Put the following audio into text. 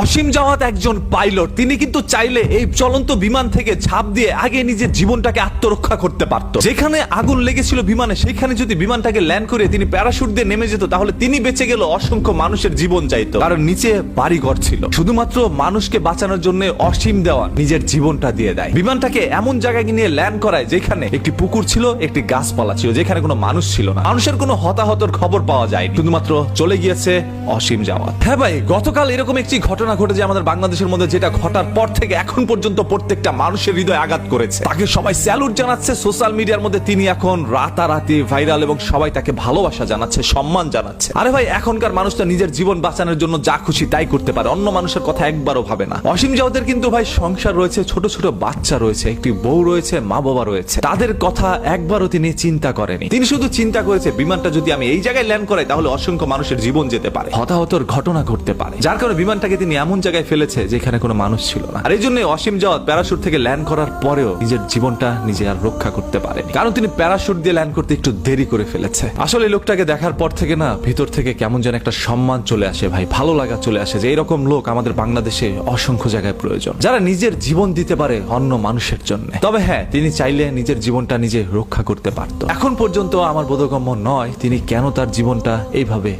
অসীম জাওয়াত একজন পাইলট। তিনি কিন্তু চাইলে এই চলন্ত বিমান থেকে ঝাঁপ দিয়ে আগে নিজের জীবনটাকে আত্মরক্ষা করতে পারত। যেখানে আগুন লেগেছিল বিমানে, সেখানে যদি বিমানটাকে ল্যান্ড করে তিনি প্যারাশুট দিয়ে নেমে যেত, তাহলে তিনি বেঁচে গেল, অসংখ্য মানুষের জীবন যাইত। কারণ নিচে বাড়িঘর ছিল। শুধুমাত্র মানুষকে বাঁচানোর জন্য অসীম দেওয়া নিজের জীবনটা দিয়ে দেয়। বিমানটাকে এমন জায়গায় নিয়ে ল্যান্ড করায় যেখানে একটি পুকুর ছিল, একটি গাছপালা ছিল, যেখানে কোনো মানুষ ছিল না। মানুষের কোনো হতাহতর খবর পাওয়া যায়নি, শুধুমাত্র চলে গিয়েছে অসীম জাওয়াত। হ্যাঁ ভাই, গতকাল এরকম একটি ঘটনা ঘটেছে আমাদের বাংলাদেশের মধ্যে, যেটা ঘটার পর থেকে এখন পর্যন্ত প্রত্যেকটা মানুষের হৃদয় আঘাত করেছে। তাকে সবাই স্যালুট জানাচ্ছে সোশ্যাল মিডিয়ার মধ্যে। তিনি এখন রাতারাতি ভাইরাল এবং সবাই তাকে ভালোবাসা জানাচ্ছে, সম্মান জানাচ্ছে। আরে ভাই, এখনকার মানুষটা নিজের জীবন বাঁচানোর জন্য যা খুশি তাই করতে পারে, অন্য মানুষের কথা একবারও ভাবে না। অসীম জাওয়াতের কিন্তু ভাই সংসার রয়েছে, ছোট ছোট বাচ্চা রয়েছে, একটি বউ রয়েছে, মা বাবা রয়েছে। তাদের কথা একবারও তিনি চিন্তা করেনি। তিনি শুধু চিন্তা করেছে, বিমানটা যদি আমি এই জায়গায় ল্যান্ড করাই তাহলে অসংখ্য মানুষের জীবন যেতে পারে, হতাহতর ঘটনা ঘটতে পারে। যার কারণে বিমানটাকে তিনি এমন জায়গায় ফেলেছে যেখানে কোনো মানুষ ছিল না। আর এই জন্য অসীম জাওয়াত প্যারাশুট থেকে ল্যান্ড করার পরেও নিজের জীবনটা নিজে আর রক্ষা করতে পারেনি, কারণ তিনি প্যারাশুট দিয়ে ল্যান্ড করতে একটু দেরি করে ফেলেছে। আসলে এই লোকটাকে দেখার পর থেকে না, ভিতর থেকে কেমন যেন একটা সম্মান চলে আসে ভাই, ভালো লাগা চলে আসে যে এরকম লোক আমাদের বাংলাদেশে অসংখ্য জায়গায় প্রয়োজন, যারা নিজের জীবন দিতে পারে অন্য মানুষের জন্য। তবে হ্যাঁ, তিনি চাইলে নিজের জীবনটা নিজে রক্ষা করতে পারত। এখন পর্যন্ত আমার বোধগম্য নয় তিনি কেন তার জীবনটা এইভাবে